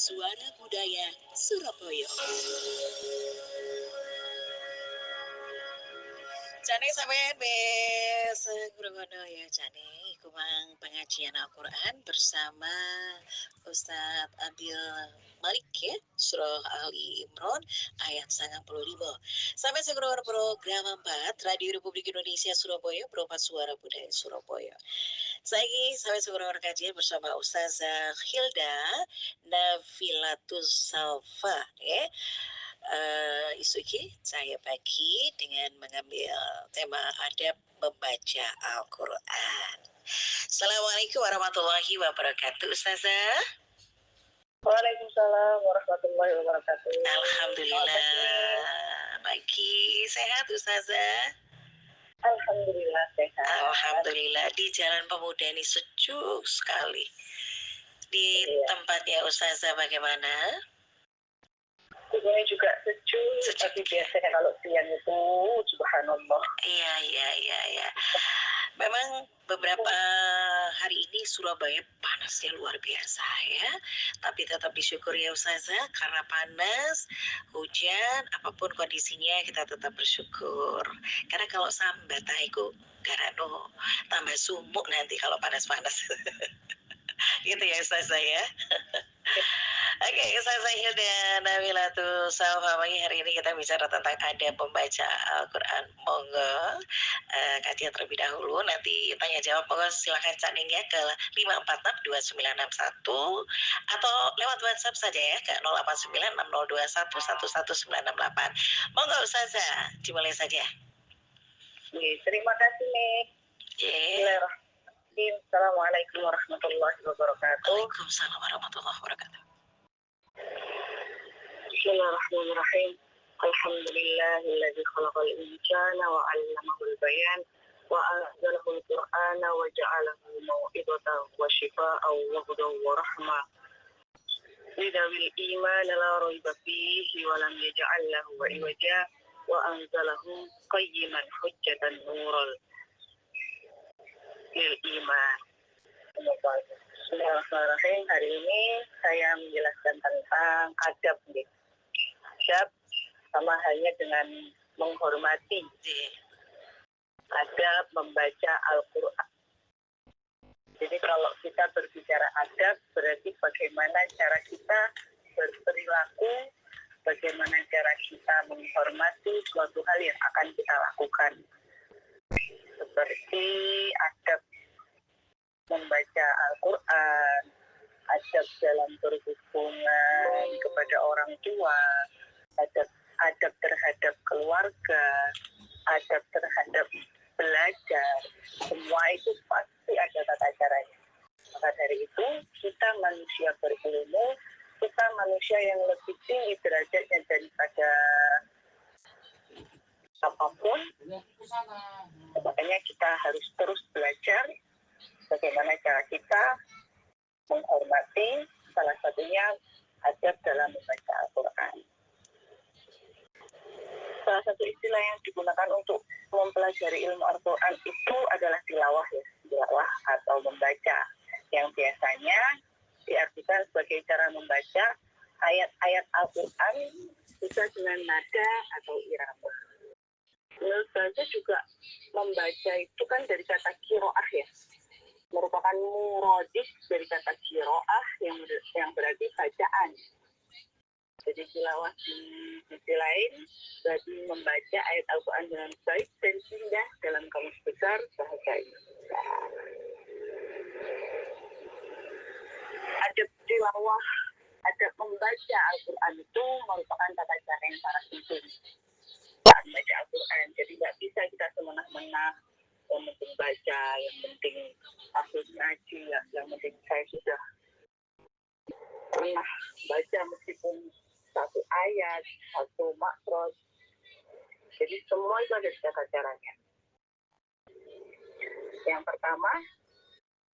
Suara Budaya Surabaya. Jane sampeyan wis ngrungokno ya Jane kumang pengajian Al-Qur'an bersama Ustadz Abil Malik ya, Surah Ali Imran ayat 95. Sampai sekurang program 4 Radio Republik Indonesia Surabaya beropat suara budaya Surabaya. Saiki sampai sekurang kajian bersama Ustazah Hilda Nafilatus Salfa ya. Isu ini saya bagi dengan mengambil tema adab membaca Al-Quran. Assalamualaikum warahmatullahi wabarakatuh, Ustazah. Waalaikumsalam warahmatullahi wabarakatuh. Alhamdulillah. Pagi sehat, Ustazah. Alhamdulillah sehat. Alhamdulillah. Di Jalan Pemuda ini sejuk sekali. Di tempatnya Ustazah bagaimana? Ini juga sejuk. Tapi biasanya kalau siang itu subhanallah. Iya. Memang beberapa hari ini Surabaya panasnya luar biasa ya. Tapi tetap disyukuri ya Ustazah, karena panas, hujan, apapun kondisinya kita tetap bersyukur. Karena kalau sambat itu garano tambah sumuk nanti kalau panas-panas. Gitu ya Ustazah ya. Oke, Ustazah Hilda Nafilatus Salfa, hari ini kita bicara tentang adab membaca Al-Quran. Monggo kajian terlebih dahulu, nanti tanya jawab monggo silakan chatting ya ke 5462961 atau lewat WhatsApp saja ya ke 089602111968. Monggo Ustazah, dimulai saja. Terima kasih nih. Bismillahirrahmanirrahim. Assalamualaikum warahmatullahi wabarakatuh. Waalaikumsalam warahmatullahi wabarakatuh. Bismillahirrahmanirrahim. Alhamdulillahilladzi khalaqal insana wa 'allamahul bayan wa anzalahul qur'ana wa ja'alahu mau'izatan wa shifaa'an wa hudan wa rahmah. Lidawil iman la raiba fihi wa lam yaj'al lahu iwaja wa anzalahu qayyiman hujjatan nural lil iman. Bismillahirrahmanirrahim. Hari ini saya menjelaskan tentang adab nih. Adab sama halnya dengan menghormati. Adab membaca Al-Quran. Jadi kalau kita berbicara adab, berarti bagaimana cara kita berperilaku, bagaimana cara kita menghormati suatu hal yang akan kita lakukan. Seperti adab membaca Al-Quran, adab dalam berhubungan kepada orang tua, adab terhadap keluarga, adab terhadap belajar, semua itu pasti ada tata caranya. Maka dari itu, kita manusia berilmu, kita manusia yang lebih tinggi derajatnya daripada apapun. Makanya kita harus terus belajar bagaimana cara kita menghormati, salah satunya adab dalam membaca Al-Quran. Salah satu istilah yang digunakan untuk mempelajari ilmu Al-Quran itu adalah tilawah ya, tilawah atau membaca, yang biasanya diartikan sebagai cara membaca ayat-ayat Al-Quran bisa dengan nada atau irama. Menurut saya juga membaca itu kan dari kata kiroah ya, merupakan muradif dari kata kiroah yang berarti bacaan. Jadi tilawah di sisi lain berarti membaca ayat Al-Quran dengan baik dan indah dalam kamus besar bahasa Indonesia. Adab tilawah, adab membaca Al-Quran itu merupakan tata cara yang sangat penting saat membaca Al-Quran. Jadi nggak bisa kita semena-mena yang penting baca, yang penting aku ngaji, yang penting saya sudah pernah baca meskipun satu ayat, satu makhraj. Jadi semua itu ada tata caranya. Yang pertama,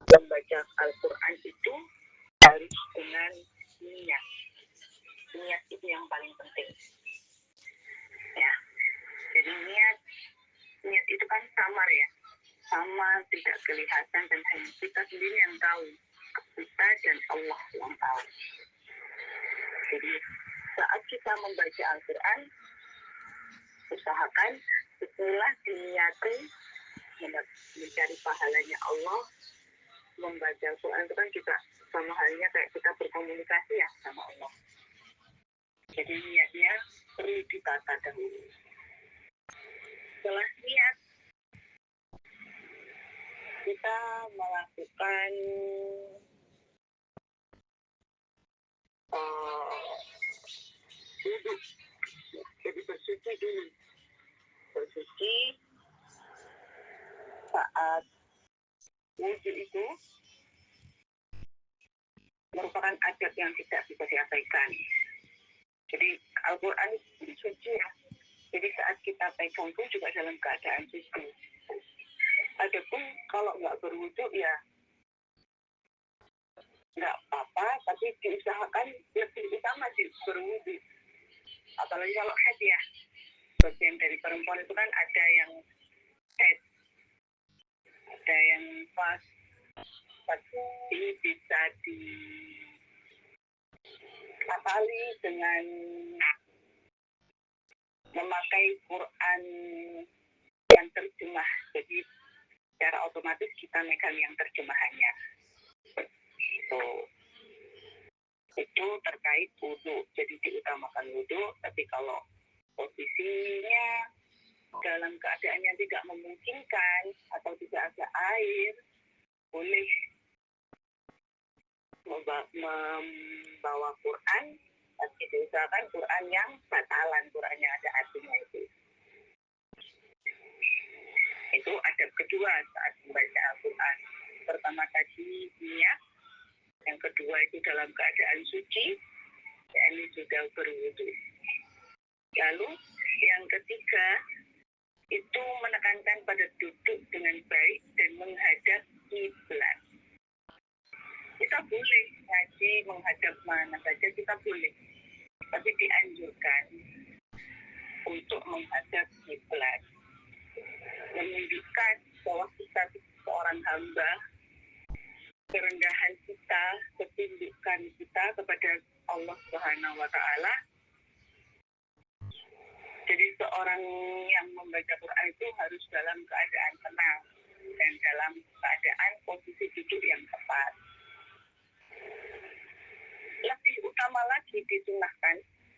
membaca Al-Quran itu harus dengan niat. Niat itu yang paling penting. Ya. Jadi niat itu kan samar ya. Sama tidak kelihatan dan hanya kita sendiri yang tahu. Kita dan Allah yang tahu. Jadi saat kita membaca Al-Quran, usahakan bismillah diniati mencari pahalanya Allah. Membaca Al-Quran itu kan juga sama halnya kayak kita berkomunikasi ya sama Allah. Jadi niatnya perlu ditata dahulu. Setelah niat, kita melakukan duduk. Jadi bersuci dulu. Bersuci saat wudhu itu merupakan adat yang tidak bisa diabaikan. Jadi Al-Quran itu suci ya. Jadi saat kita pegang pun juga dalam keadaan suci. Adapun kalau nggak berwudhu ya nggak apa-apa, tapi diusahakan lebih utama sih berwudhu. Apalagi kalau head ya, bagian dari perempuan itu kan ada yang head, ada yang pas. Ini bisa diakali dengan memakai Quran yang terjemah. Jadi secara otomatis kita megang yang terjemahannya. Itu terkait wudhu. Jadi diutamakan wudhu, tapi kalau posisinya dalam keadaan yang tidak memungkinkan atau tidak ada air, boleh membawa Quran, tapi diusahakan Quran yang batalan, Quran yang ada artinya itu. Itu adab kedua saat membaca Al-Quran. Pertama tadi niat, yang kedua itu dalam keadaan suci, yakni sudah berwudu. Lalu yang ketiga itu menekankan pada duduk dengan baik dan menghadap kiblat. Kita boleh ngaji menghadap mana saja, kita boleh, tapi dianjurkan untuk menghadap kiblat, menunjukkan bahwa kita seorang hamba, kerendahan kita, ketundukan kita kepada Allah Subhanahu wa Ta'ala. Jadi seorang yang membaca Quran itu harus dalam keadaan tenang dan dalam keadaan posisi duduk yang tepat. Lebih utama lagi disunahkan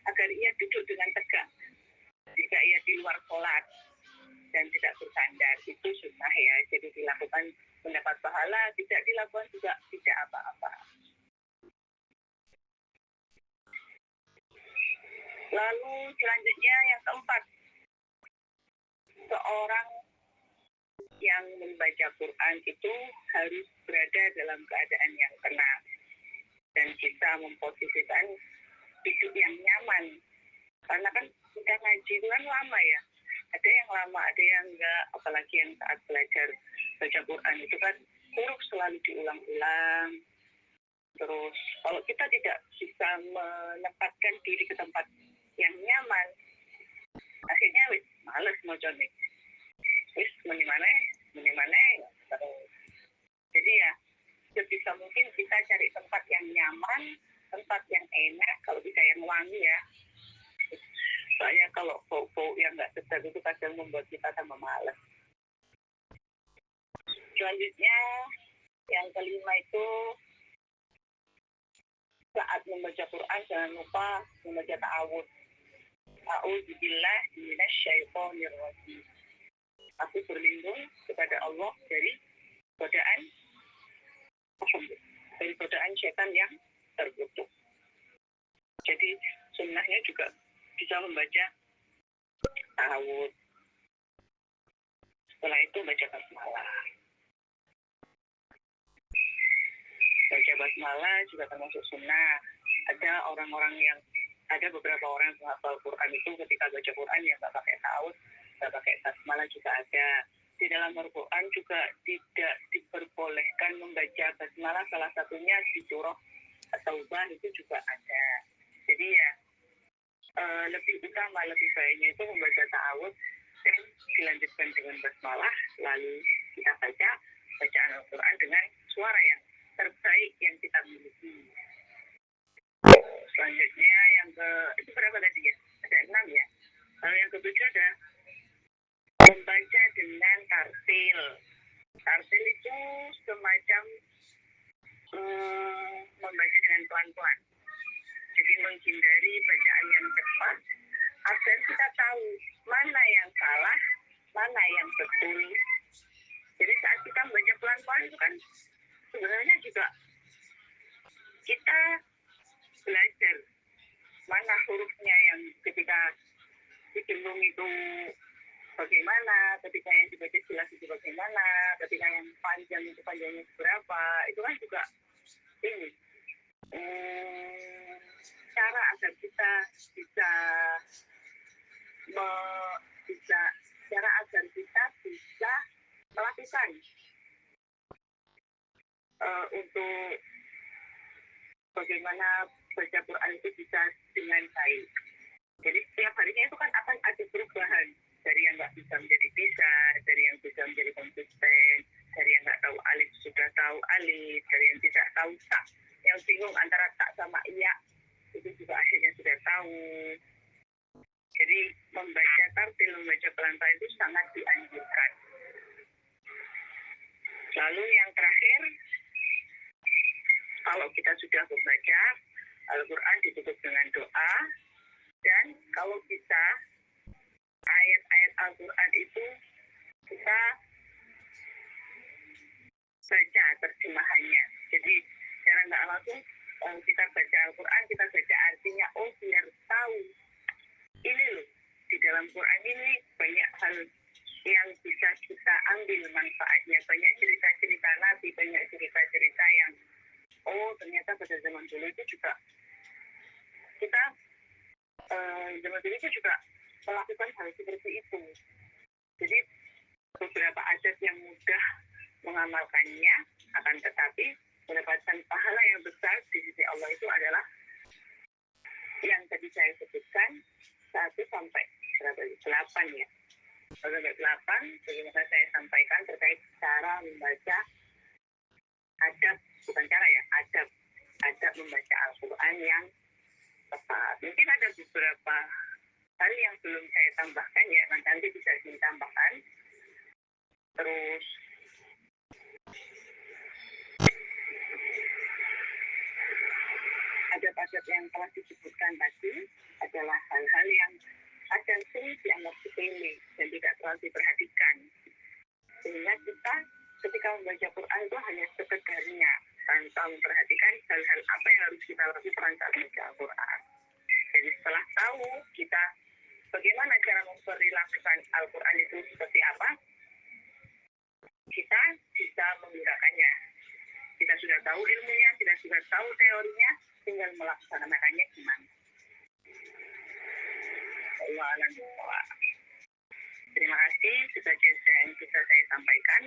agar ia duduk dengan tegak jika ia di luar sholat dan tidak bersandar. Itu sunnah ya, jadi dilakukan mendapat pahala, tidak dilakukan juga tidak apa-apa. Lalu selanjutnya yang keempat, seorang yang membaca Quran itu harus berada dalam keadaan yang tenang dan bisa memposisikan duduk yang nyaman. Karena kan kita ngaji itu kan lama ya, ada yang lama, ada yang enggak, apalagi yang saat belajar baca Quran itu kan huruf selalu diulang-ulang. Terus kalau kita tidak bisa menempatkan diri ke tempat yang nyaman, akhirnya males mau nih. Wis meni mana terus. Jadi ya sebisa mungkin kita cari tempat yang nyaman, tempat yang enak, kalau bisa yang wangi ya. Soalnya kalau bau-bau yang nggak sedap itu kadang membuat kita tambah malas. Selanjutnya yang kelima itu saat membaca Quran jangan lupa membaca ta'awud. A'udzubillah minasyaitonir rajim. Aku berlindung kepada Allah dari godaan setan yang terkutuk. Jadi sunnahnya juga bisa membaca ta'awud. Setelah itu baca basmalah. Baca basmalah juga termasuk sunnah. Ada beberapa orang yang menghafal Quran itu ketika baca Quran yang nggak pakai ta'awud, nggak pakai basmalah juga ada. Di dalam Al-Quran juga tidak diperbolehkan membaca basmalah, salah satunya di surah At-Taubah itu juga ada. Jadi ya lebih utama, lebih baiknya itu membaca ta'awud dan dilanjutkan dengan basmalah, lalu kita baca bacaan Al-Quran dengan suara yang terbaik yang kita miliki. Selanjutnya itu berapa tadi ya? Ada 6 ya. Lalu yang ketujuh ada membaca dengan tartil. Tartil itu semacam membaca dengan pelan-pelan. Jadi menghindari bacaan yang cepat agar kita tahu mana yang salah, mana yang betul. Jadi saat kita membaca pelan-pelan itu kan sebenarnya juga kita belajar mana hurufnya yang ketika didengung itu bagaimana, ketika yang dibaca jelas itu bagaimana, ketika yang panjang itu panjangnya berapa, itu kan juga ini cara agar kita bisa bisa cara agar kita bisa melakukan untuk bagaimana baca Quran itu bisa dengan baik. Jadi setiap harinya itu kan akan ada perubahan dari yang nggak bisa menjadi bisa, dari yang bisa menjadi konsisten, dari yang nggak tahu alif sudah tahu alif, dari yang tidak tahu tak, yang bingung antara tak sama iya itu juga akhirnya sudah tahu. Jadi membaca tartil, membaca pelan-pelan itu sangat dianjurkan. Lalu yang terakhir, kalau kita sudah membaca Al-Quran ditutup dengan doa, dan kalau bisa ayat-ayat Al-Quran itu kita baca terjemahannya. Jadi secara nggak langsung kita baca Al-Quran, kita baca artinya, oh biar tahu ini loh, di dalam Quran ini banyak hal yang bisa kita ambil manfaatnya, banyak cerita-cerita Nabi, banyak cerita-cerita yang oh ternyata pada zaman dulu itu juga kita zaman dulu itu juga melakukan hal seperti itu. Jadi beberapa adat yang mudah mengamalkannya, akan tetapi mendapatkan pahala yang besar di sisi Allah itu adalah yang tadi saya sebutkan 1 sampai 8 ya. 1 sampai 8, bagaimana saya sampaikan terkait cara membaca adab, bukan cara ya, adab membaca Al-Quran yang tepat. Mungkin ada beberapa hal yang belum saya tambahkan ya, nanti bisa ditambahkan. Terus adab-adab yang telah disebutkan tadi adalah hal-hal yang kadang sering dianggap sepele dan tidak terlalu diperhatikan. Sehingga kita ketika membaca Quran itu hanya sekedarnya, tanpa memperhatikan hal-hal apa yang harus kita lakukan saat membaca Al-Quran. Jadi setelah tahu kita bagaimana cara memperlakukan Al-Quran itu seperti apa, kita bisa menggunakannya. Kita sudah tahu ilmunya, kita sudah tahu teorinya, tinggal melaksanakannya gimana. Terima kasih, sudah bisa saya sampaikan.